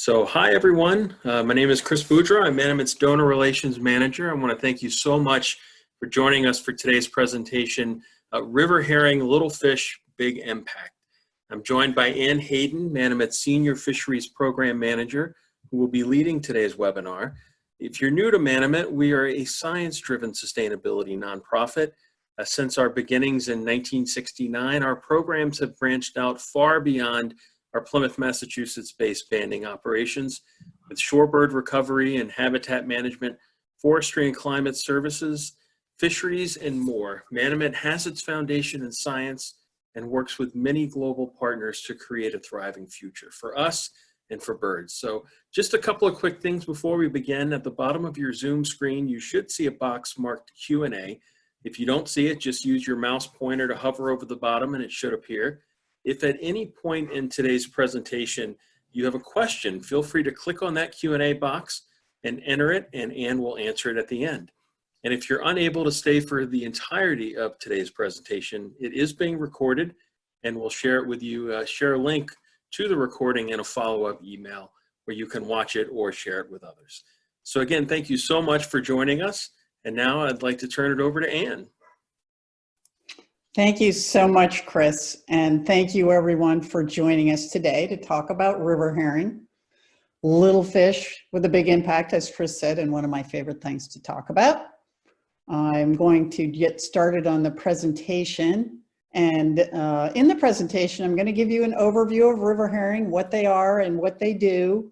Hi everyone. My name is Chris Boudreau. I'm Manomet's Donor Relations Manager. I want to thank you so much for joining us for today's presentation, River Herring, Little Fish, Big Impact. I'm joined by Hayden, Manomet's Senior Fisheries Program Manager, who will be leading today's webinar. If you're new to Manomet, we are a science-driven sustainability nonprofit. Since our beginnings in 1969, our programs have branched out far beyond our Plymouth, Massachusetts-based banding operations with shorebird recovery and habitat management, forestry and climate services, fisheries, and more. Manomet has its foundation in science and works with many global partners to create a thriving future for us and for birds. So just a couple of quick things before we begin. At the bottom of your Zoom screen, you should see a box marked Q&A. If you don't see it, just use your mouse pointer to hover over the bottom and it should appear. If at any point in today's presentation you have a question, feel free to click on that Q&A box and enter it, and Ann will answer it at the end. And if you're unable to stay for the entirety of today's presentation, it is being recorded, and we'll share it with you, share a link to the recording in a follow-up email where you can watch it or share it with others. So again, thank you so much for joining us. And now I'd like to turn it over to Ann. Thank you so much, Chris, and thank you everyone for joining us today to talk about river herring, little fish with a big impact, as Chris said, and one of my favorite things to talk about. I'm going to get started on the presentation, and in the presentation I'm going to give you an overview of river herring, what they are and what they do,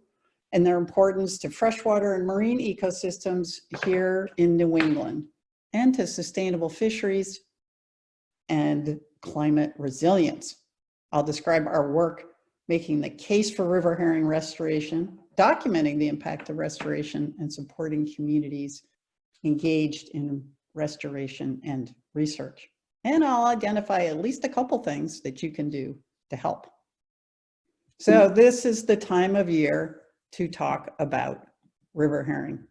and their importance to freshwater and marine ecosystems here in New England, and to sustainable fisheries and climate resilience. I'll describe our work making the case for river herring restoration, documenting the impact of restoration, and supporting communities engaged in restoration and research. And I'll identify at least a couple things that you can do to help. So this is the time of year to talk about river herring.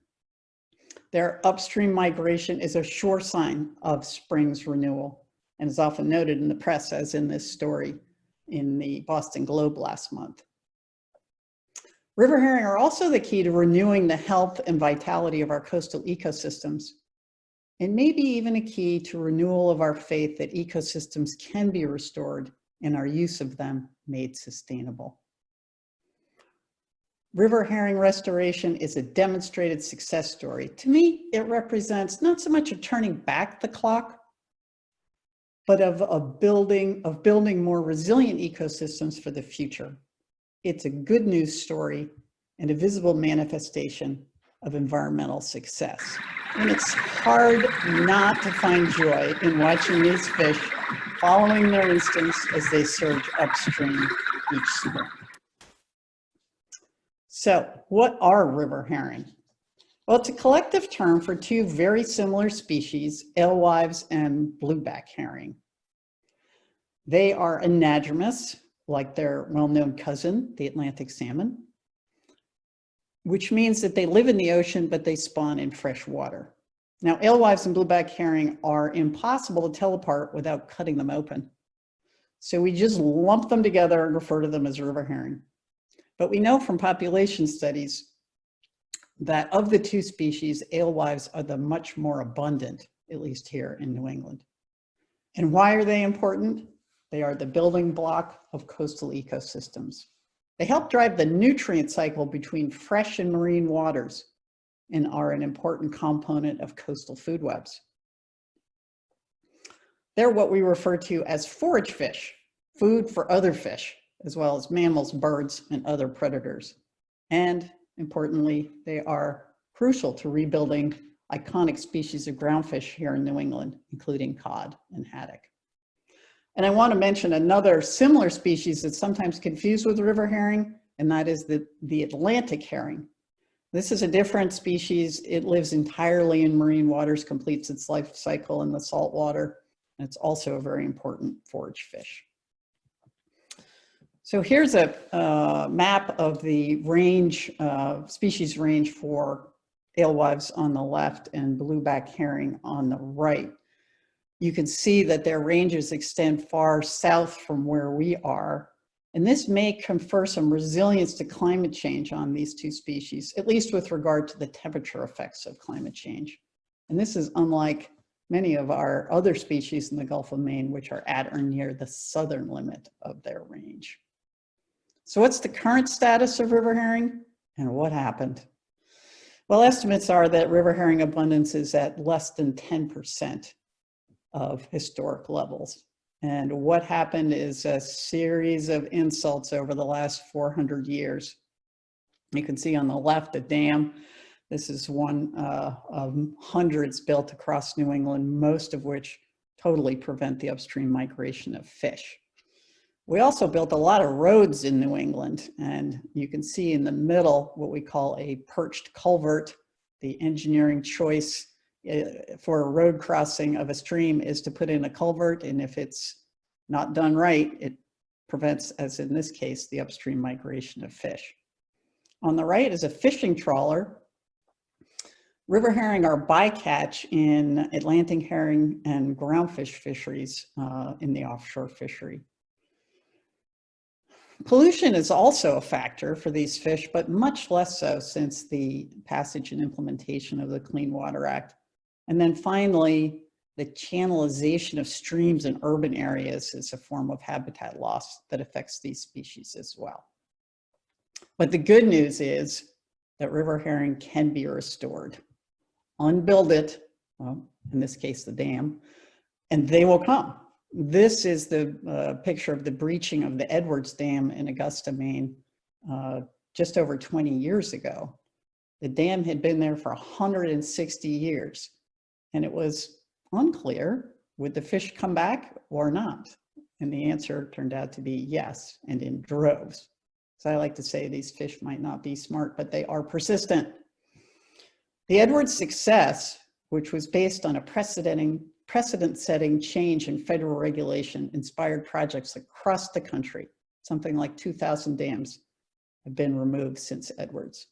Their upstream migration is a sure sign of spring's renewal, and is often noted in the press, as in this story in the Boston Globe last month. River herring are also the key to renewing the health and vitality of our coastal ecosystems, and maybe even a key to renewal of our faith that ecosystems can be restored and our use of them made sustainable. River herring restoration is a demonstrated success story. To me, it represents not so much of turning back the clock, but of building more resilient ecosystems for the future. It's a good news story and a visible manifestation of environmental success. And it's hard not to find joy in watching these fish following their instincts as they surge upstream each spring. So what are river herring? Well, it's a collective term for two very similar species, alewives and blueback herring. They are anadromous, like their well-known cousin, the Atlantic salmon, which means that they live in the ocean, but they spawn in fresh water. Now, alewives and blueback herring are impossible to tell apart without cutting them open. So we just lump them together and refer to them as river herring. But we know from population studies that of the two species, alewives are the much more abundant, at least here in New England. And why are they important? They are the building block of coastal ecosystems. They help drive the nutrient cycle between fresh and marine waters and are an important component of coastal food webs. They're what we refer to as forage fish, food for other fish, as well as mammals, birds, and other predators. And importantly, they are crucial to rebuilding iconic species of groundfish here in New England, including cod and haddock. And I want to mention another similar species that's sometimes confused with river herring, and that is the Atlantic herring. This is a different species. It lives entirely in marine waters, completes its life cycle in the salt water, and it's also a very important forage fish. So here's a map of the range, species range for alewives on the left and blueback herring on the right. You can see that their ranges extend far south from where we are, And this may confer some resilience to climate change on these two species, at least with regard to the temperature effects of climate change. And this is unlike many of our other species in the Gulf of Maine, which are at or near the southern limit of their range. So what's the current status of river herring and what happened? Well, estimates are that river herring abundance is at less than 10% of historic levels. And what happened is a series of insults over the last 400 years. You can see on the left a dam. This is one of hundreds built across New England, most of which totally prevent the upstream migration of fish. We also built a lot of roads in New England, and you can see in the middle what we call a perched culvert. The engineering choice for a road crossing of a stream is to put in a culvert, and if it's not done right, it prevents, as in this case, the upstream migration of fish. On the right is a fishing trawler. River herring are bycatch in Atlantic herring and groundfish fisheries in the offshore fishery. Pollution is also a factor for these fish, but much less so since the passage and implementation of the Clean Water Act. And then finally, the channelization of streams in urban areas is a form of habitat loss that affects these species as well. But the good news is that river herring can be restored. Unbuild it, well, in this case, the dam, and they will come. This is the picture of the breaching of the Edwards Dam in Augusta, Maine, just over 20 years ago. The dam had been there for 160 years, and it was unclear, would the fish come back or not? And the answer turned out to be yes, and in droves. So I like to say these fish might not be smart, but they are persistent. The Edwards success, which was based on a precedent-setting change in federal regulation, inspired projects across the country. Something like 2,000 dams have been removed since Edwards.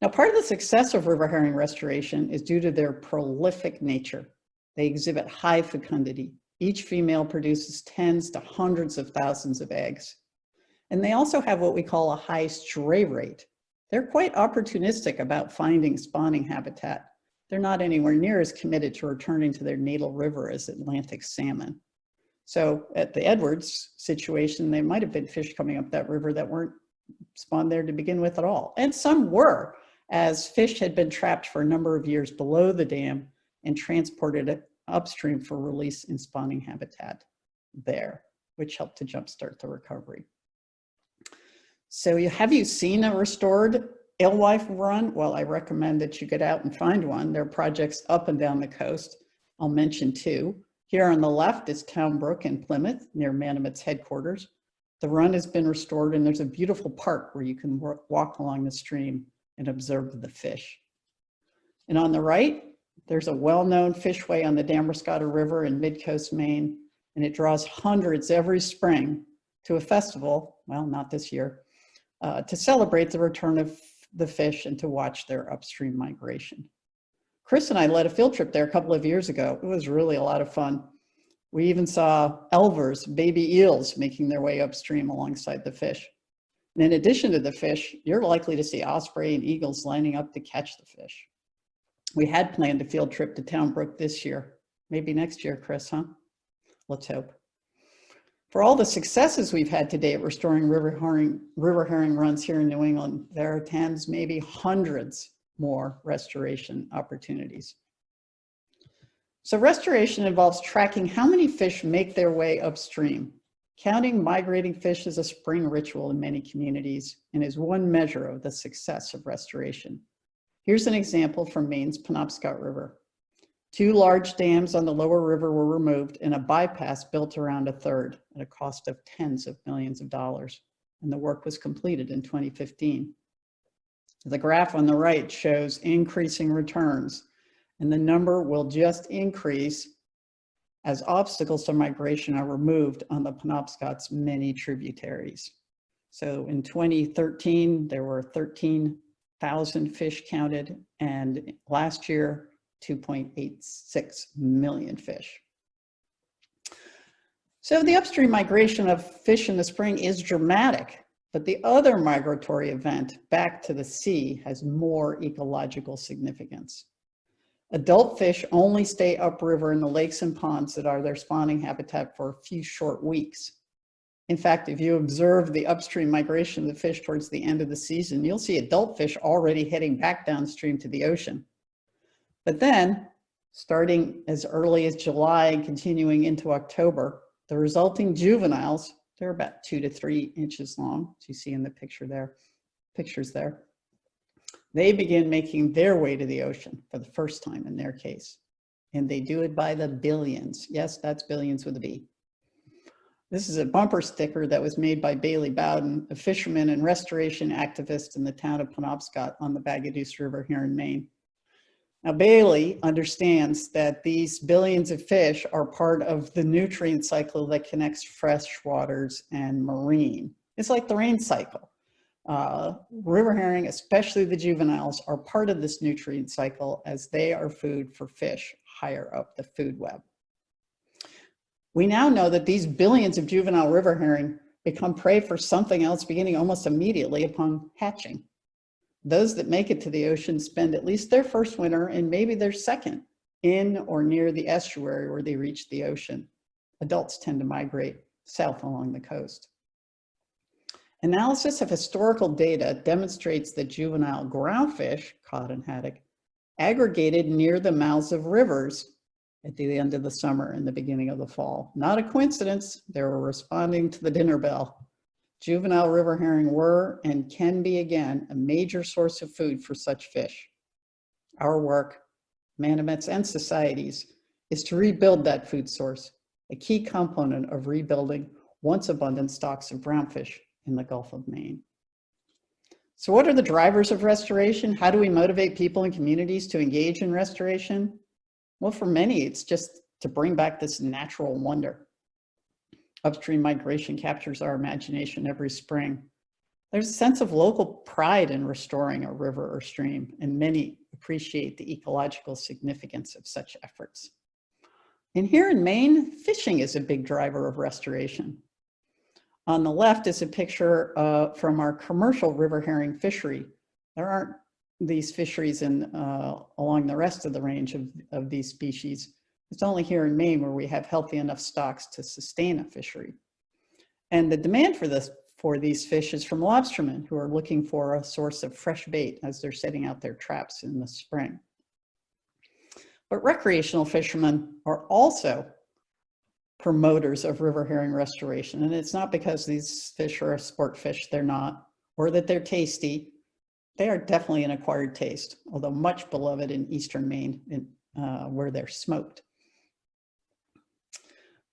Now, part of the success of river herring restoration is due to their prolific nature. They exhibit high fecundity. Each female produces tens to hundreds of thousands of eggs. And they also have what we call a high stray rate. They're quite opportunistic about finding spawning habitat. They're not anywhere near as committed to returning to their natal river as Atlantic salmon. So at the Edwards situation, there might have been fish coming up that river that weren't spawned there to begin with at all. And some were, as fish had been trapped for a number of years below the dam and transported upstream for release in spawning habitat there, which helped to jumpstart the recovery. So have you seen a restored alewife run? Well, I recommend that you get out and find one. There are projects up and down the coast. I'll mention two. Here on the left is Town Brook in Plymouth, near Manomet's headquarters. The run has been restored, and there's a beautiful park where you can walk along the stream and observe the fish. And on the right, there's a well-known fishway on the Damascotta River in Mid-Coast, Maine, and it draws hundreds every spring to a festival, well, not this year, to celebrate the return of the fish and to watch their upstream migration. Chris and I led a field trip there a couple of years ago. It was really a lot of fun. We even saw elvers, baby eels, making their way upstream alongside the fish. And in addition to the fish, you're likely to see osprey and eagles lining up to catch the fish. We had planned a field trip to Town Brook this year. Maybe next year, Chris, huh? Let's hope. For all the successes we've had today at restoring river herring runs here in New England, there are tens, maybe hundreds more restoration opportunities. So restoration involves tracking how many fish make their way upstream. Counting migrating fish is a spring ritual in many communities and is one measure of the success of restoration. Here's an example from Maine's Penobscot River. 2 large dams on the lower river were removed and a bypass built around a third at a cost of tens of millions of dollars. And the work was completed in 2015. The graph on the right shows increasing returns, and the number will just increase as obstacles to migration are removed on the Penobscot's many tributaries. So in 2013, there were 13,000 fish counted, and last year, 2.86 million fish. So the upstream migration of fish in the spring is dramatic, but the other migratory event back to the sea has more ecological significance. Adult fish only stay upriver in the lakes and ponds that are their spawning habitat for a few short weeks. In fact, if you observe the upstream migration of the fish towards the end of the season, you'll see adult fish already heading back downstream to the ocean. But then, starting as early as July and continuing into October, the resulting juveniles, they're about 2 to 3 inches long, as you see in the pictures there, they begin making their way to the ocean for the first time in their case. And they do it by the billions. Yes, that's billions with a B. This is a bumper sticker that was made by Bailey Bowden, a fisherman and restoration activist in the town of Penobscot on the Bagaduce River here in Maine. Now, Bailey understands that these billions of fish are part of the nutrient cycle that connects fresh waters and marine. It's like the rain cycle. River herring, especially the juveniles, are part of this nutrient cycle as they are food for fish higher up the food web. We now know that these billions of juvenile river herring become prey for something else beginning almost immediately upon hatching. Those that make it to the ocean spend at least their first winter and maybe their second in or near the estuary where they reach the ocean. Adults tend to migrate south along the coast. Analysis of historical data demonstrates that juvenile groundfish, cod and haddock, aggregated near the mouths of rivers at the end of the summer and the beginning of the fall. Not a coincidence, they were responding to the dinner bell. Juvenile river herring were and can be again a major source of food for such fish. Our work, Manomet's and societies, is to rebuild that food source, a key component of rebuilding once abundant stocks of brownfish in the Gulf of Maine. So what are the drivers of restoration? How do we motivate people and communities to engage in restoration? Well, for many, it's just to bring back this natural wonder. Upstream migration captures our imagination every spring. There's a sense of local pride in restoring a river or stream, and many appreciate the ecological significance of such efforts. And here in Maine, fishing is a big driver of restoration. On the left is a picture from our commercial river herring fishery. There aren't these fisheries along the rest of the range of these species. It's only here in Maine where we have healthy enough stocks to sustain a fishery. And the demand for these fish is from lobstermen who are looking for a source of fresh bait as they're setting out their traps in the spring. But recreational fishermen are also promoters of river herring restoration. And it's not because these fish are a sport fish, they're not, or that they're tasty. They are definitely an acquired taste, although much beloved in eastern Maine where they're smoked.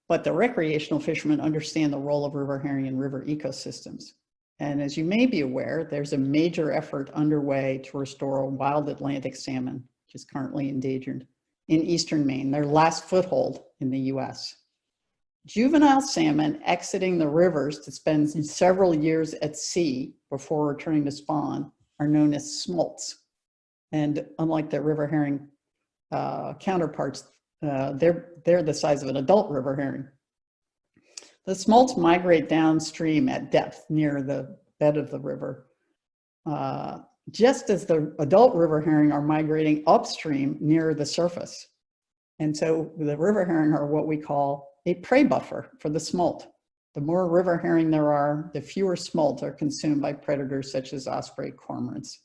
But the recreational fishermen understand the role of river herring in river ecosystems. And as you may be aware, there's a major effort underway to restore wild Atlantic salmon, which is currently endangered, in eastern Maine, their last foothold in the US. Juvenile salmon exiting the rivers to spend several years at sea before returning to spawn are known as smolts. And unlike their river herring counterparts, they're the size of an adult river herring. The smolts migrate downstream at depth near the bed of the river, just as the adult river herring are migrating upstream near the surface. And so the river herring are what we call a prey buffer for the smolt. The more river herring there are, the fewer smolt are consumed by predators such as osprey, cormorants,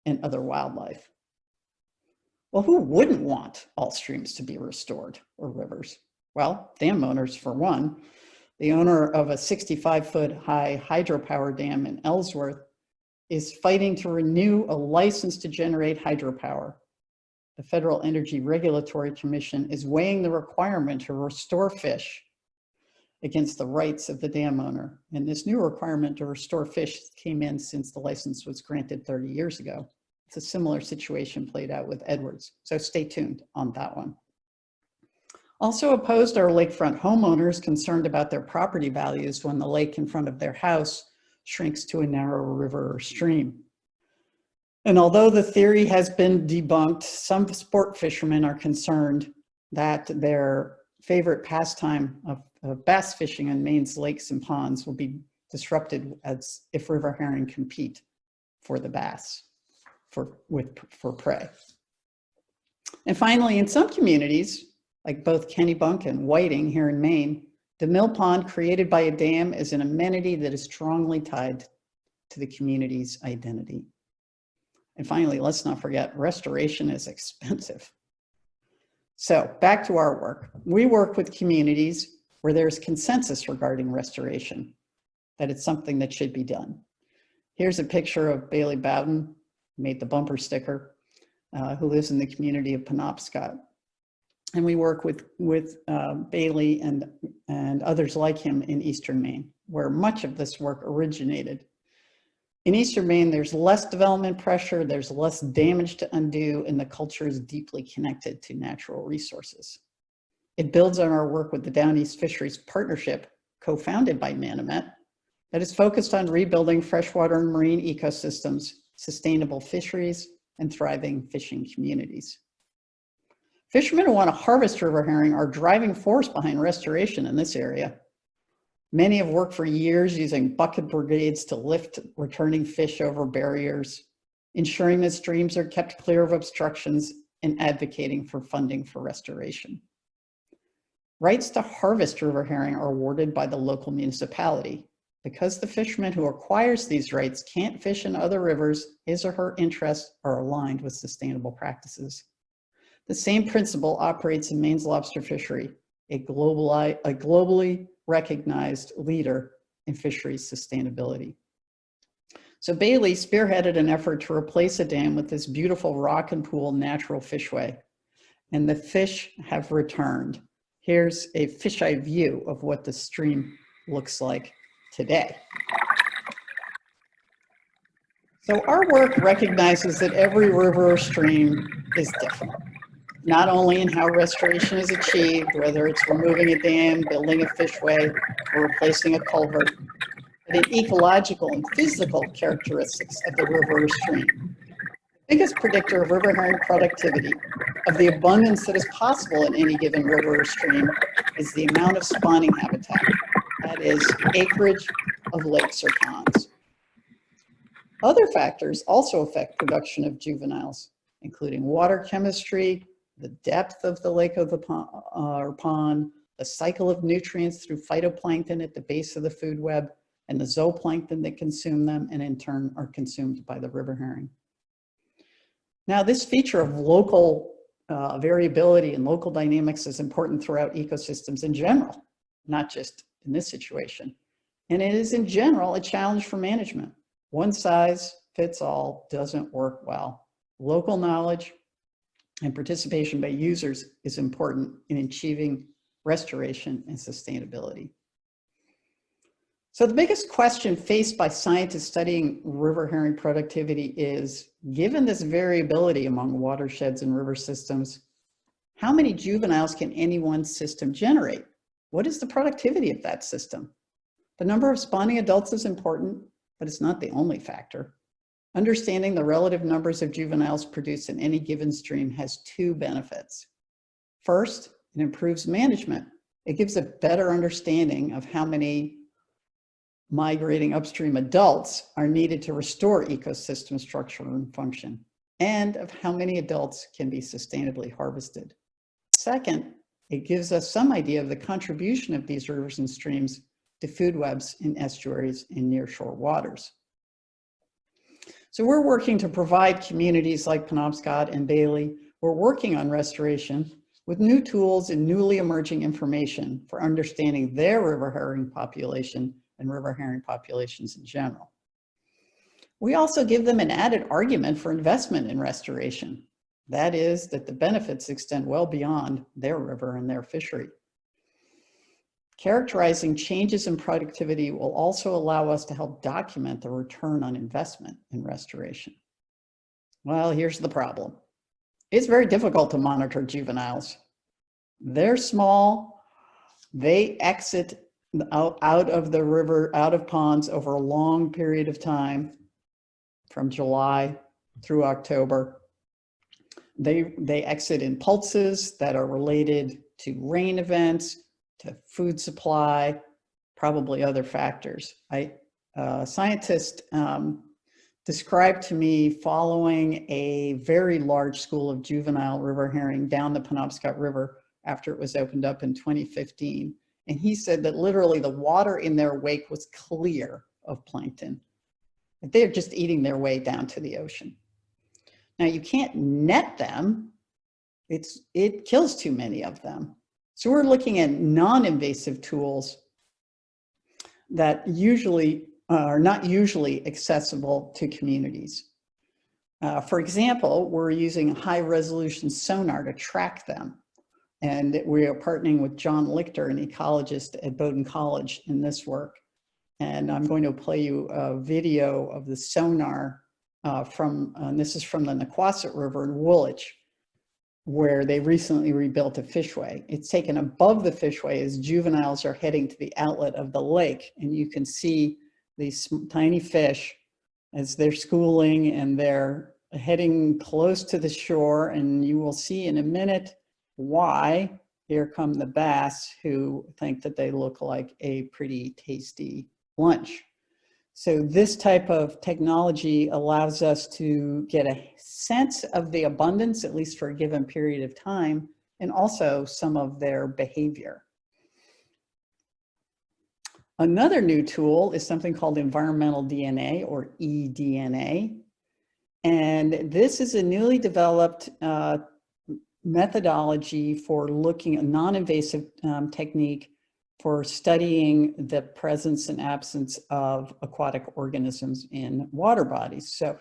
and other wildlife. Well, who wouldn't want all streams to be restored, or rivers? Well, dam owners for one. The owner of a 65-foot high hydropower dam in Ellsworth is fighting to renew a license to generate hydropower. The Federal Energy Regulatory Commission is weighing the requirement to restore fish against the rights of the dam owner. And this new requirement to restore fish came in since the license was granted 30 years ago. It's a similar situation played out with Edwards. So stay tuned on that one. Also opposed are lakefront homeowners concerned about their property values when the lake in front of their house shrinks to a narrow river or stream. And although the theory has been debunked, some sport fishermen are concerned that their favorite pastime of bass fishing on Maine's lakes and ponds will be disrupted as if river herring compete for the bass for prey. And finally, in some communities, like both Kennebunk and Whiting here in Maine, the mill pond created by a dam is an amenity that is strongly tied to the community's identity. And finally, let's not forget, restoration is expensive. So back to our work. We work with communities where there's consensus regarding restoration, that it's something that should be done. Here's a picture of Bailey Bowden, made the bumper sticker, who lives in the community of Penobscot. And we work with Bailey and others like him in Eastern Maine, where much of this work originated. In Eastern Maine, there's less development pressure, there's less damage to undo, and the culture is deeply connected to natural resources. It builds on our work with the Down East Fisheries Partnership, co-founded by Manomet, that is focused on rebuilding freshwater and marine ecosystems, sustainable fisheries, and thriving fishing communities. Fishermen who want to harvest river herring are driving force behind restoration in this area. Many have worked for years using bucket brigades to lift returning fish over barriers, ensuring that streams are kept clear of obstructions, and advocating for funding for restoration. Rights to harvest river herring are awarded by the local municipality. Because the fisherman who acquires these rights can't fish in other rivers, his or her interests are aligned with sustainable practices. The same principle operates in Maine's lobster fishery, a globally recognized leader in fisheries sustainability. So Bailey spearheaded an effort to replace a dam with this beautiful rock and pool natural fishway, and the fish have returned. Here's a fisheye view of what the stream looks like today. So our work recognizes that every river or stream is different, not only in how restoration is achieved, whether it's removing a dam, building a fishway, or replacing a culvert, but in ecological and physical characteristics of the river or stream. The biggest predictor of river herring productivity, of the abundance that is possible in any given river or stream, is the amount of spawning habitat, that is, acreage of lakes or ponds. Other factors also affect production of juveniles, including water chemistry, the depth of the lake of the pond, the cycle of nutrients through phytoplankton at the base of the food web, and the zooplankton that consume them and in turn are consumed by the river herring. Now, this feature of local variability and local dynamics is important throughout ecosystems in general, not just in this situation. And it is in general a challenge for management. One size fits all doesn't work well. Local knowledge and participation by users is important in achieving restoration and sustainability. So the biggest question faced by scientists studying river herring productivity is, given this variability among watersheds and river systems, how many juveniles can any one system generate? What is the productivity of that system? The number of spawning adults is important, but it's not the only factor. Understanding the relative numbers of juveniles produced in any given stream has two benefits. First, it improves management. It gives a better understanding of how many migrating upstream adults are needed to restore ecosystem structure and function, and of how many adults can be sustainably harvested. Second, it gives us some idea of the contribution of these rivers and streams to food webs in estuaries and nearshore waters. So we're working to provide communities like Penobscot and Bailey. We're working on restoration with new tools and newly emerging information for understanding their river herring population and river herring populations in general. We also give them an added argument for investment in restoration. That is, that the benefits extend well beyond their river and their fishery. Characterizing changes in productivity will also allow us to help document the return on investment in restoration. Well, here's the problem. It's very difficult to monitor juveniles. They're small, they exit out of the river, out of ponds over a long period of time, from July through October. They exit in pulses that are related to rain events, to food supply, probably other factors. A scientist described to me following a very large school of juvenile river herring down the Penobscot River after it was opened up in 2015. And he said that literally the water in their wake was clear of plankton. They're just eating their way down to the ocean. Now you can't net them. It kills too many of them. So we're looking at non-invasive tools that usually are not usually accessible to communities. For example, we're using high resolution sonar to track them. And we are partnering with John Lichter, an ecologist at Bowdoin College, in this work. And I'm going to play you a video of the sonar this is from the Nequasset River in Woolwich, where they recently rebuilt a fishway. It's taken above the fishway as juveniles are heading to the outlet of the lake. And you can see these tiny fish as they're schooling and they're heading close to the shore. And you will see in a minute why. Here come the bass who think that they look like a pretty tasty lunch. So this type of technology allows us to get a sense of the abundance, at least for a given period of time, and also some of their behavior. Another new tool is something called environmental DNA, or eDNA. And this is a newly developed methodology for looking at non-invasive technique for studying the presence and absence of aquatic organisms in water bodies. So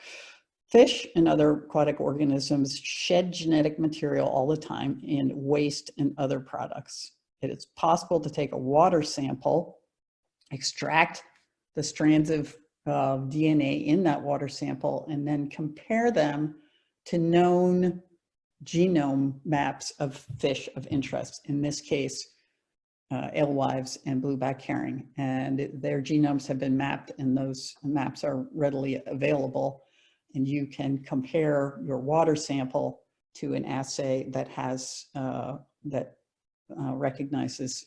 fish and other aquatic organisms shed genetic material all the time in waste and other products. It is possible to take a water sample, extract the strands of DNA in that water sample, and then compare them to known genome maps of fish of interest. In this case, alewives and blueback herring, and their genomes have been mapped, and those maps are readily available. And you can compare your water sample to an assay that has recognizes,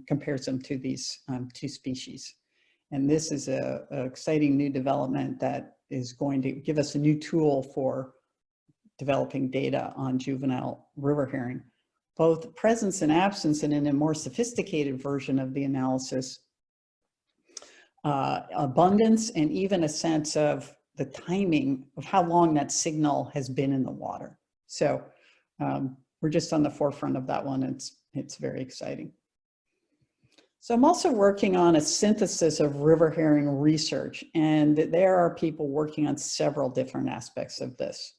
compares them to these two species. And this is a exciting new development that is going to give us a new tool for developing data on juvenile river herring. Both presence and absence, and in a more sophisticated version of the analysis, abundance, and even a sense of the timing of how long that signal has been in the water. So we're just on the forefront of that one. It's very exciting. So I'm also working on a synthesis of river herring research, and there are people working on several different aspects of this.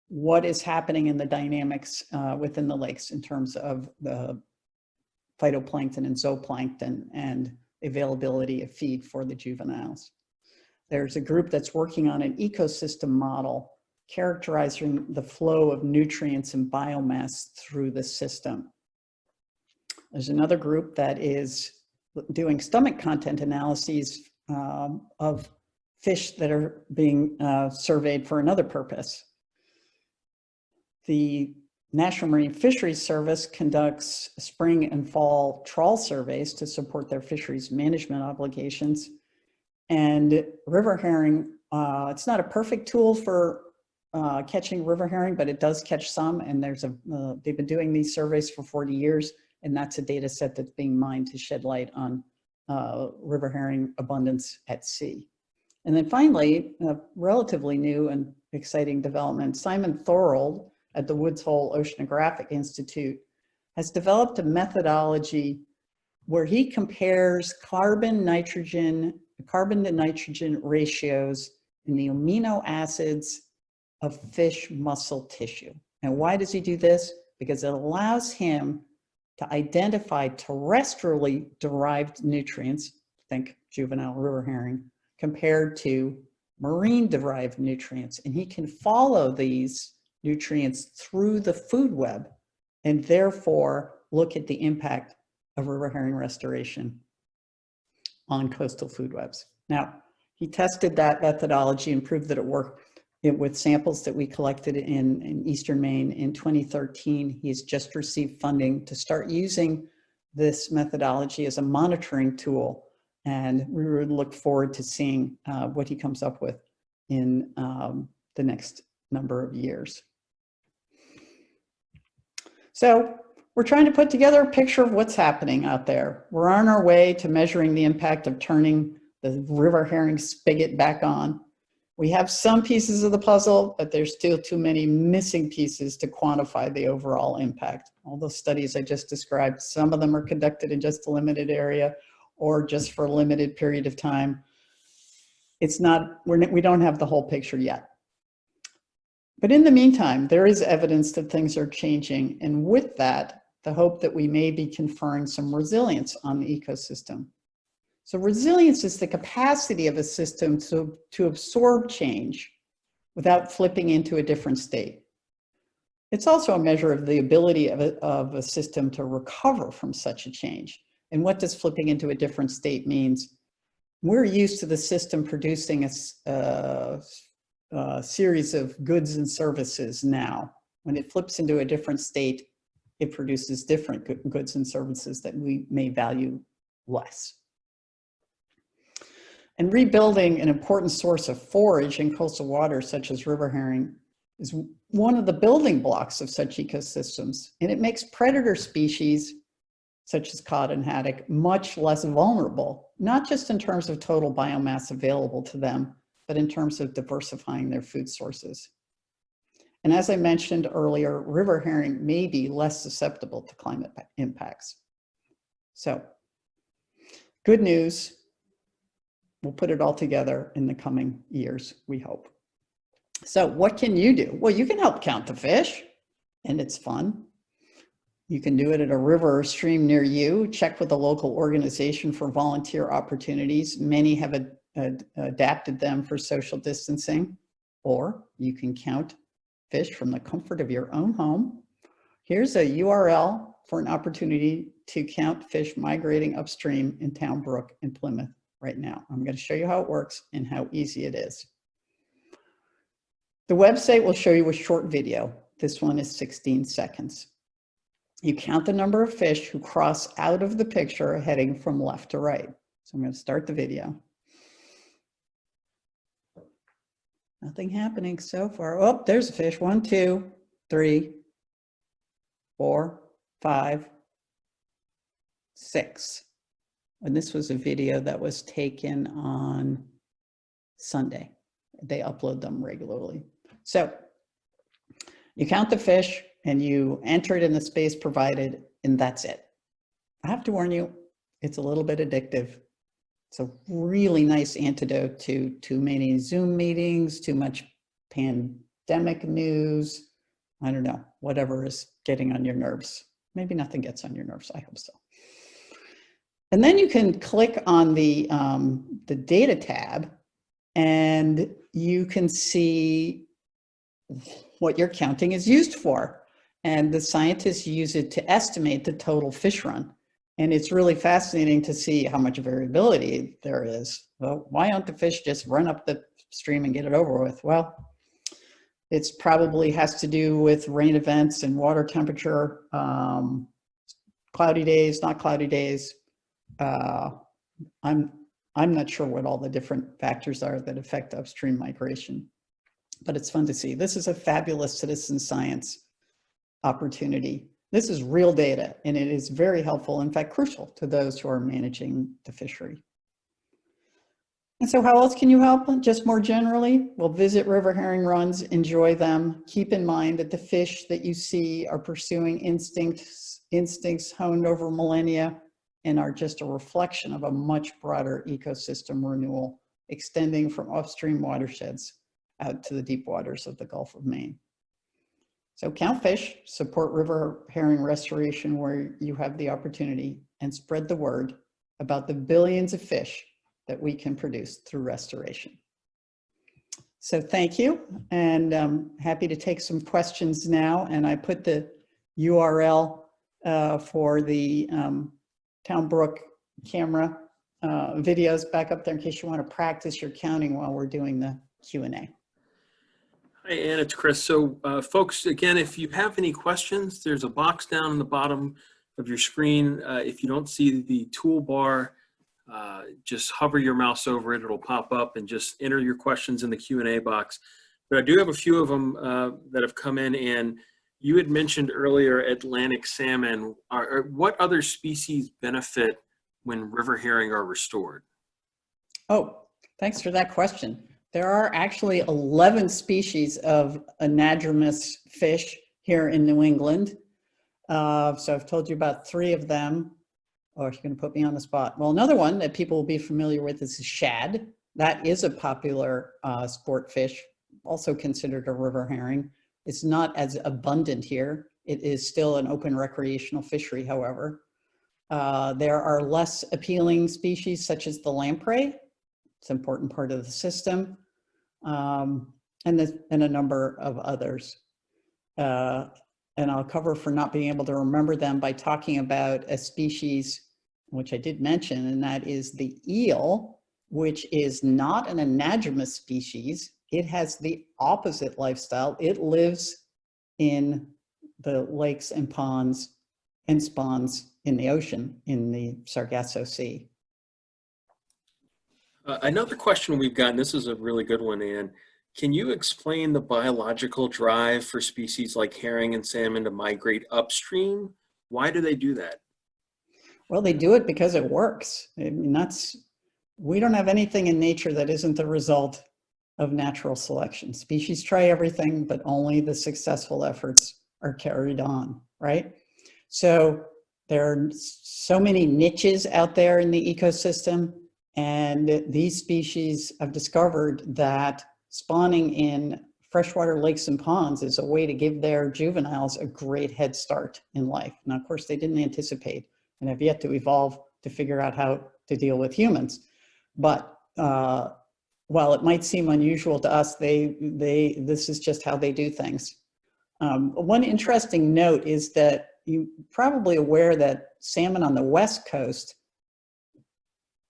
What is happening in the dynamics within the lakes in terms of the phytoplankton and zooplankton and availability of feed for the juveniles. There's a group that's working on an ecosystem model characterizing the flow of nutrients and biomass through the system. There's another group that is doing stomach content analyses of fish that are being surveyed for another purpose. The National Marine Fisheries Service conducts spring and fall trawl surveys to support their fisheries management obligations. And river herring, it's not a perfect tool for catching river herring, but it does catch some. And they've been doing these surveys for 40 years, and that's a data set that's being mined to shed light on river herring abundance at sea. And then finally, a relatively new and exciting development, Simon Thorold at the Woods Hole Oceanographic Institute has developed a methodology where he compares carbon to nitrogen ratios in the amino acids of fish muscle tissue. And why does he do this? Because it allows him to identify terrestrially derived nutrients, think juvenile river herring, compared to marine derived nutrients. And he can follow these nutrients through the food web and therefore look at the impact of river herring restoration on coastal food webs. Now, he tested that methodology and proved that it worked with samples that we collected in Eastern Maine in 2013. He's just received funding to start using this methodology as a monitoring tool, and we would look forward to seeing what he comes up with in the next number of years. So we're trying to put together a picture of what's happening out there. We're on our way to measuring the impact of turning the river herring spigot back on. We have some pieces of the puzzle, but there's still too many missing pieces to quantify the overall impact. All those studies I just described, some of them are conducted in just a limited area or just for a limited period of time. It's not, we don't have the whole picture yet. But in the meantime, there is evidence that things are changing. And with that, the hope that we may be conferring some resilience on the ecosystem. So resilience is the capacity of a system to absorb change without flipping into a different state. It's also a measure of the ability of a system to recover from such a change. And what does flipping into a different state means? We're used to the system producing a series of goods and services now. When it flips into a different state, it produces different goods and services that we may value less. And rebuilding an important source of forage in coastal waters, such as river herring, is one of the building blocks of such ecosystems. And it makes predator species, such as cod and haddock, much less vulnerable, not just in terms of total biomass available to them, but in terms of diversifying their food sources. And as I mentioned earlier, river herring may be less susceptible to climate impacts. So, good news. We'll put it all together in the coming years, we hope. So what can you do? Well, you can help count the fish, and it's fun. You can do it at a river or stream near you. Check with a local organization for volunteer opportunities. Many have adapted them for social distancing. Or you can count fish from the comfort of your own home. Here's a URL for an opportunity to count fish migrating upstream in town Brook in Plymouth right now. I'm going to show you how it works and how easy it is. The website will show you a short video. This one is 16 seconds. You count the number of fish who cross out of the picture heading from left to right. So I'm going to start the video. Nothing happening so far. Oh, there's a fish. 1, 2, 3, 4, 5, 6. And this was a video that was taken on Sunday. They upload them regularly. So you count the fish and you enter it in the space provided, and that's it. I have to warn you, it's a little bit addictive. It's a really nice antidote to too many Zoom meetings, too much pandemic news. I don't know, whatever is getting on your nerves. Maybe nothing gets on your nerves, I hope so. And then you can click on the data tab and you can see what your counting is used for. And the scientists use it to estimate the total fish run. And it's really fascinating to see how much variability there is. Well, why don't the fish just run up the stream and get it over with? Well, it's probably has to do with rain events and water temperature, cloudy days, not cloudy days. I'm not sure what all the different factors are that affect upstream migration, but it's fun to see. This is a fabulous citizen science opportunity. This is real data, and it is very helpful, in fact, crucial to those who are managing the fishery. And so how else can you help? Just more generally, well, visit river herring runs, enjoy them. Keep in mind that the fish that you see are pursuing instincts honed over millennia and are just a reflection of a much broader ecosystem renewal extending from upstream watersheds out to the deep waters of the Gulf of Maine. So count fish, support river herring restoration where you have the opportunity, and spread the word about the billions of fish that we can produce through restoration. So thank you, and I'm happy to take some questions now. And I put the URL for the Town Brook camera videos back up there in case you want to practice your counting while we're doing the Q&A. Hi, Ann, it's Chris. So folks, again, if you have any questions, there's a box down in the bottom of your screen. If you don't see the toolbar, just hover your mouse over it. It'll pop up, and just enter your questions in the Q&A box. But I do have a few of them that have come in, and you had mentioned earlier Atlantic salmon. What other species benefit when river herring are restored? Oh, thanks for that question. There are actually 11 species of anadromous fish here in New England. So I've told you about 3 of them. Or if you're going to put me on the spot. Well, another one that people will be familiar with is shad. That is a popular sport fish, also considered a river herring. It's not as abundant here. It is still an open recreational fishery, however. There are less appealing species such as the lamprey. It's an important part of the system, and a number of others. And I'll cover for not being able to remember them by talking about a species, which I did mention, and that is the eel, which is not an anadromous species. It has the opposite lifestyle. It lives in the lakes and ponds and spawns in the ocean, in the Sargasso Sea. Another question we've gotten, this is a really good one, Ann. Can you explain the biological drive for species like herring and salmon to migrate upstream? Why do they do that? Well, they do it because it works. I mean, we don't have anything in nature that isn't the result of natural selection. Species try everything, but only the successful efforts are carried on, right? So there are so many niches out there in the ecosystem, and these species have discovered that spawning in freshwater lakes and ponds is a way to give their juveniles a great head start in life. Now, of course, they didn't anticipate and have yet to evolve to figure out how to deal with humans. But while it might seem unusual to us, this is just how they do things. One interesting note is that you're probably aware that salmon on the West Coast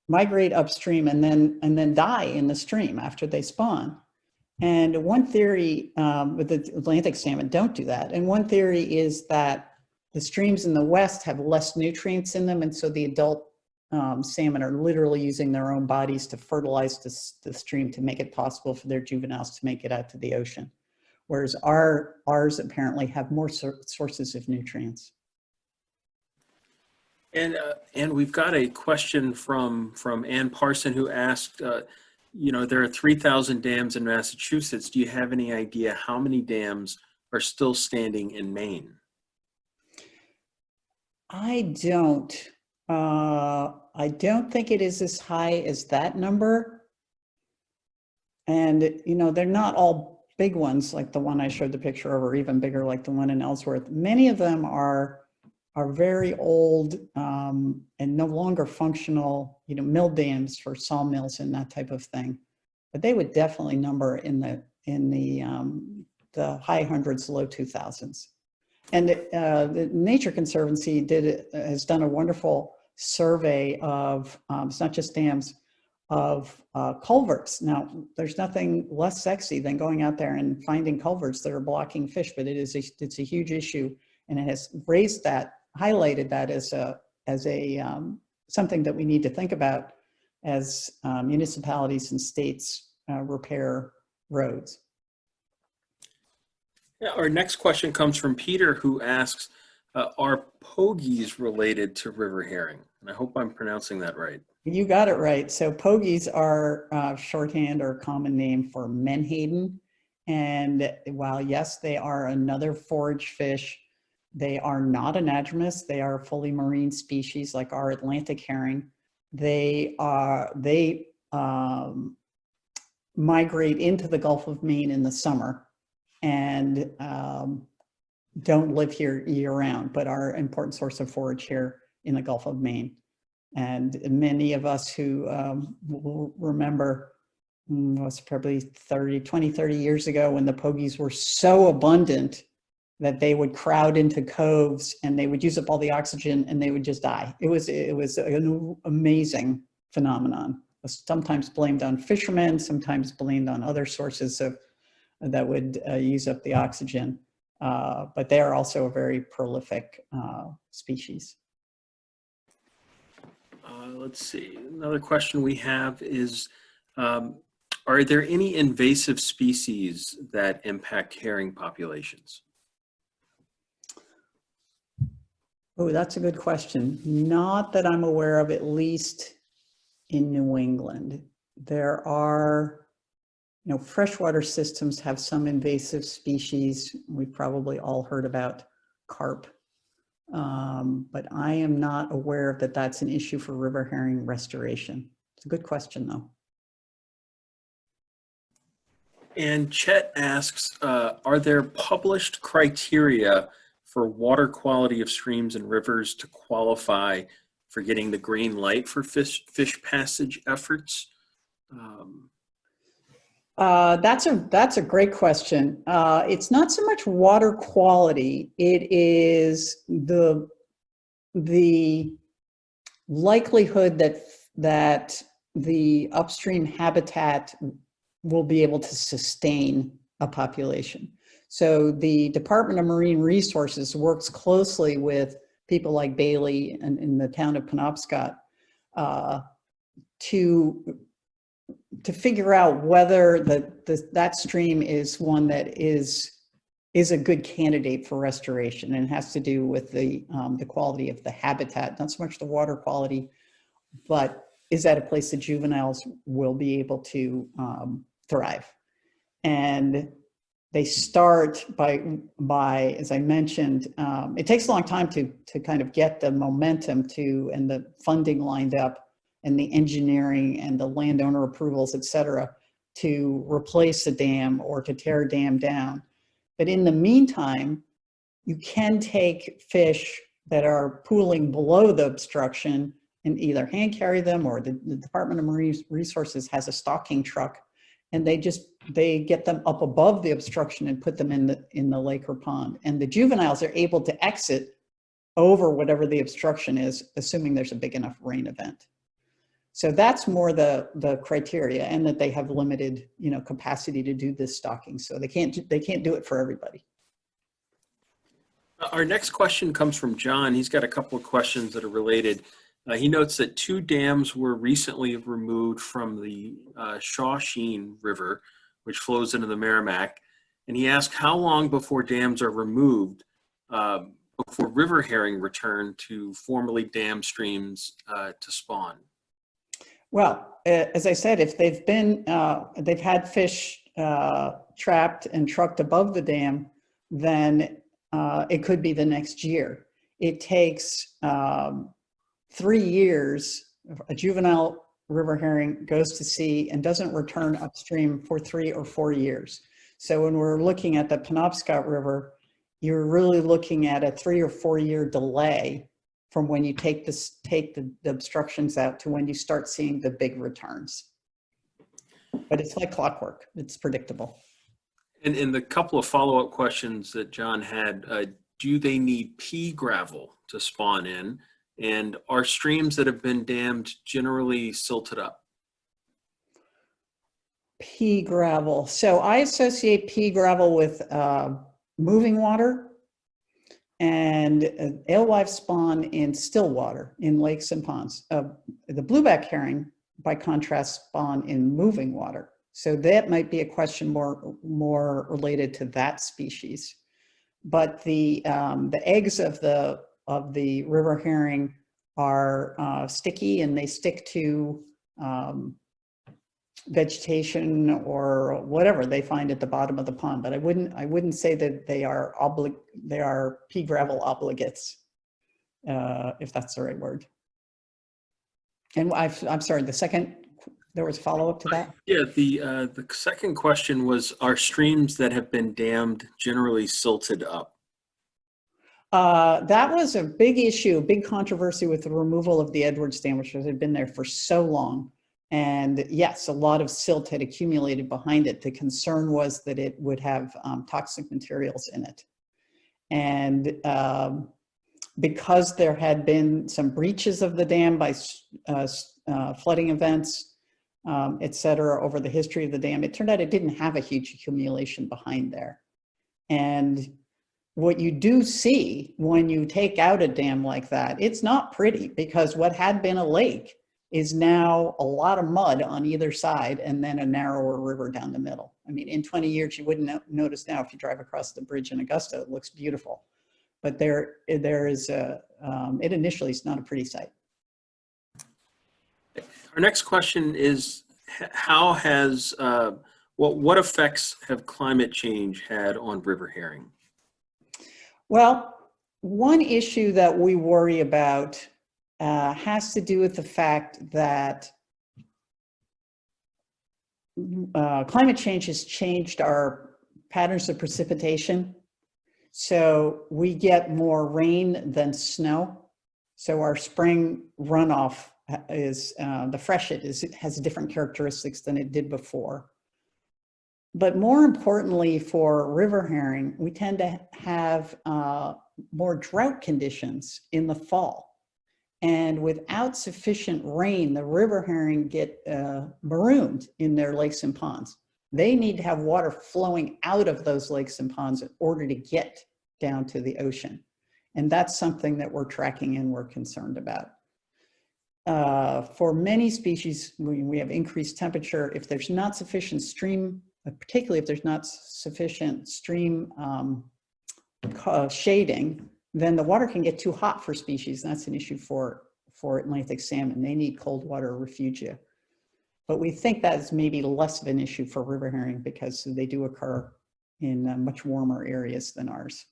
migrate upstream and then die in the stream after they spawn. And one theory, with the Atlantic salmon don't do that. And one theory is that the streams in the West have less nutrients in them, and so the adult salmon are literally using their own bodies to fertilize the stream to make it possible for their juveniles to make it out to the ocean. Whereas ours apparently have more sources of nutrients. And we've got a question from Ann Parson, who asked, there are 3,000 dams in Massachusetts. Do you have any idea how many dams are still standing in Maine? I don't think it is as high as that number. And, they're not all big ones like the one I showed the picture of, or even bigger like the one in Ellsworth. Many of them are very old and no longer functional, mill dams for sawmills and that type of thing. But they would definitely number in the high hundreds, low 2000s. And the Nature Conservancy has done a wonderful survey of, it's not just dams, of culverts. Now, there's nothing less sexy than going out there and finding culverts that are blocking fish, but it's a huge issue, and it has highlighted that as something that we need to think about as municipalities and states repair roads. Yeah, our next question comes from Peter, who asks, are Pogies related to river herring? And I hope I'm pronouncing that right. You got it right. So Pogies are shorthand or common name for menhaden. And while, yes, they are another forage fish, they are not anadromous. They are a fully marine species like our Atlantic herring. They migrate into the Gulf of Maine in the summer and don't live here year-round, but are an important source of forage here in the Gulf of Maine. And many of us who will remember, it was probably 20, 30 years ago when the Pogies were so abundant that they would crowd into coves and they would use up all the oxygen and they would just die. It was an amazing phenomenon. Sometimes blamed on fishermen, sometimes blamed on other sources that would use up the oxygen. but they are also a very prolific species. Let's see. Another question we have is, are there any invasive species that impact herring populations? Oh, that's a good question. Not that I'm aware of, at least in New England. There are, freshwater systems have some invasive species. We've probably all heard about carp. But I am not aware that that's an issue for river herring restoration. It's a good question, though. And Chet asks, are there published criteria for water quality of streams and rivers to qualify for getting the green light for fish passage efforts? That's a great question. It's not so much water quality; it is the likelihood that the upstream habitat will be able to sustain a population. So the Department of Marine Resources works closely with people like Bailey and in the town of Penobscot to figure out whether that stream is one that is a good candidate for restoration, and it has to do with the quality of the habitat, not so much the water quality, but is that a place that juveniles will be able to thrive? And they start by, as I mentioned, it takes a long time to kind of get the momentum and the funding lined up, and the engineering and the landowner approvals, et cetera, to replace a dam or to tear a dam down. But in the meantime, you can take fish that are pooling below the obstruction and either hand carry them, or the Department of Marine Resources has a stocking truck, and they get them up above the obstruction and put them in the lake or pond. And the juveniles are able to exit over whatever the obstruction is, assuming there's a big enough rain event. So that's more the criteria, and that they have limited, capacity to do this stocking. So they can't do it for everybody. Our next question comes from John. He's got a couple of questions that are related. He notes that 2 dams were recently removed from the Shawsheen River, which flows into the Merrimack. And he asked how long before dams are removed before river herring return to formerly dammed streams to spawn. Well, as I said, if they've had fish trapped and trucked above the dam, then it could be the next year. It takes 3 years. A juvenile river herring goes to sea and doesn't return upstream for 3 or 4 years. So when we're looking at the Penobscot River, you're really looking at a 3 or 4 year delay from when you take the obstructions out to when you start seeing the big returns. But it's like clockwork. It's predictable. And in the couple of follow-up questions that John had, do they need pea gravel to spawn in? And are streams that have been dammed generally silted up? Pea gravel. So I associate pea gravel with moving water, and alewives spawn in still water in lakes and ponds. The blueback herring, by contrast, spawn in moving water. So that might be a question more related to that species. But the eggs of the river herring are sticky, and they stick to vegetation or whatever they find at the bottom of the pond. But I wouldn't say that they are pea gravel obligates, if that's the right word. And I'm sorry, there was a follow-up to that? Yeah, the second question was, are streams that have been dammed generally silted up? That was a big issue, a big controversy with the removal of the Edwards Dam, which had been there for so long. And yes, a lot of silt had accumulated behind it. The concern was that it would have toxic materials in it. And because there had been some breaches of the dam by flooding events, et cetera, over the history of the dam, it turned out it didn't have a huge accumulation behind there. And what you do see when you take out a dam like that, it's not pretty, because what had been a lake is now a lot of mud on either side and then a narrower river down the middle. I mean, in 20 years, you wouldn't notice now if you drive across the bridge in Augusta, it looks beautiful. But there is it initially is not a pretty sight. Our next question is, how has, what effects have climate change had on river herring? Well, one issue that we worry about has to do with the fact that climate change has changed our patterns of precipitation. So we get more rain than snow. So our spring runoff is, the freshet has different characteristics than it did before. But more importantly for river herring, we tend to have more drought conditions in the fall. And without sufficient rain, the river herring get marooned in their lakes and ponds. They need to have water flowing out of those lakes and ponds in order to get down to the ocean. And that's something that we're tracking and we're concerned about. For many species, we have increased temperature. If there's not sufficient stream, particularly if there's not sufficient stream shading, then the water can get too hot for species. That's an issue for Atlantic salmon. They need cold water refugia. But we think that's maybe less of an issue for river herring because they do occur in much warmer areas than ours.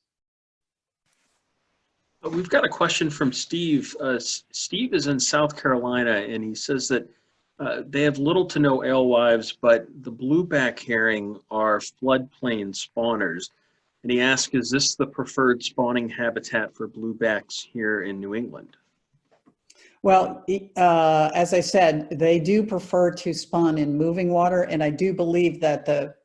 We've got a question from Steve. Steve is in South Carolina, and he says that they have little to no alewives, but the blueback herring are floodplain spawners. And he asks, is this the preferred spawning habitat for bluebacks here in New England? Well, as I said, they do prefer to spawn in moving water, and I do believe that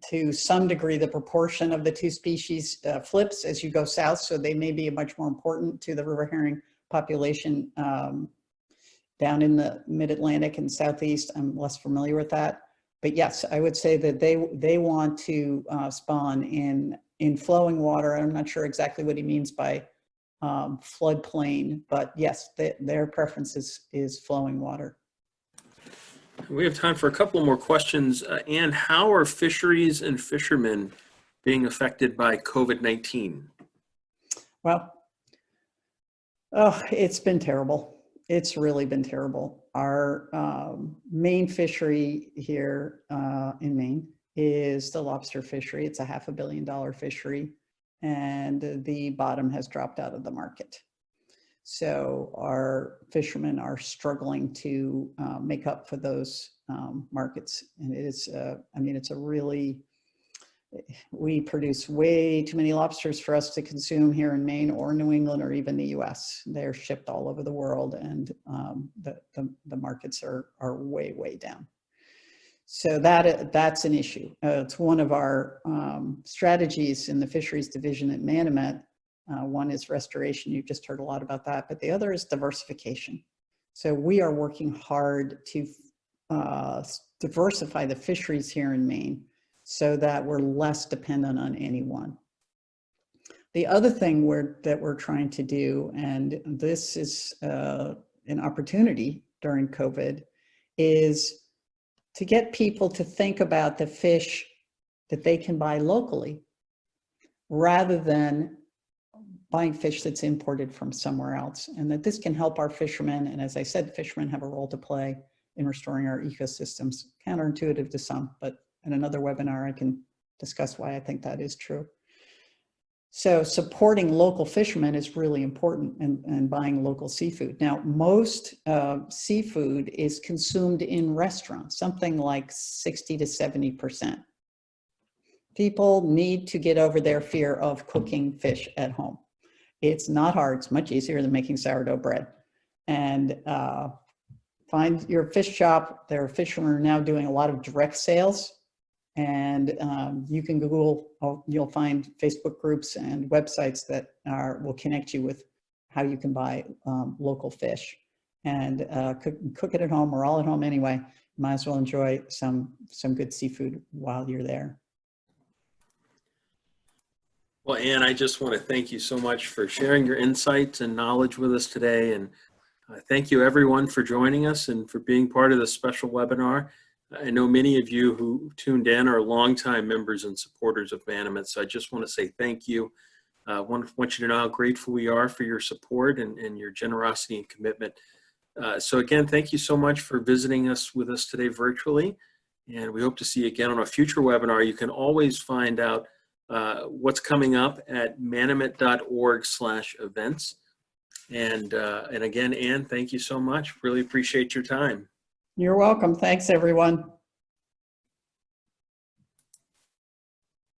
to some degree, the proportion of the two species flips as you go south, so they may be much more important to the river herring population down in the mid-Atlantic and southeast. I'm less familiar with that. But yes, I would say that they want to spawn in flowing water. I'm not sure exactly what he means by floodplain, but yes, their preference is flowing water. We have time for a couple more questions. Anne, how are fisheries and fishermen being affected by COVID-19? Well, oh, it's been terrible. It's really been terrible. Our main fishery here in Maine is the lobster fishery. It's a $500 million fishery, and the bottom has dropped out of the market. So our fishermen are struggling to make up for those markets. And it is, I mean, it's a really, we produce way too many lobsters for us to consume here in Maine or New England or even the US. They're shipped all over the world, and the markets are way, way down. So that's an issue. It's one of our strategies in the fisheries division at Manomet. One is restoration. You've just heard a lot about that, but the other is diversification. So we are working hard to diversify the fisheries here in Maine so that we're less dependent on any one. The other thing that we're trying to do, and this is an opportunity during COVID, is to get people to think about the fish that they can buy locally rather than buying fish that's imported from somewhere else, and that this can help our fishermen. And as I said, the fishermen have a role to play in restoring our ecosystems. Counterintuitive to some, but in another webinar, I can discuss why I think that is true. So supporting local fishermen is really important, and buying local seafood. Now, most seafood is consumed in restaurants, something like 60 to 70%. People need to get over their fear of cooking fish at home. It's not hard. It's much easier than making sourdough bread. And find your fish shop. There are fishermen are now doing a lot of direct sales. And you can Google, you'll find Facebook groups and websites that will connect you with how you can buy local fish. And cook it at home. We're all at home anyway. Might as well enjoy some good seafood while you're there. Well, Ann, I just want to thank you so much for sharing your insights and knowledge with us today. And thank you everyone for joining us and for being part of this special webinar. I know many of you who tuned in are longtime members and supporters of Manomet, so I just want to say thank you. I want you to know how grateful we are for your support and your generosity and commitment. So again, thank you so much for visiting us with us today virtually. And we hope to see you again on a future webinar. You can always find out what's coming up at manomet.org/events. And again, Ann, thank you so much. Really appreciate your time. You're welcome. Thanks, everyone.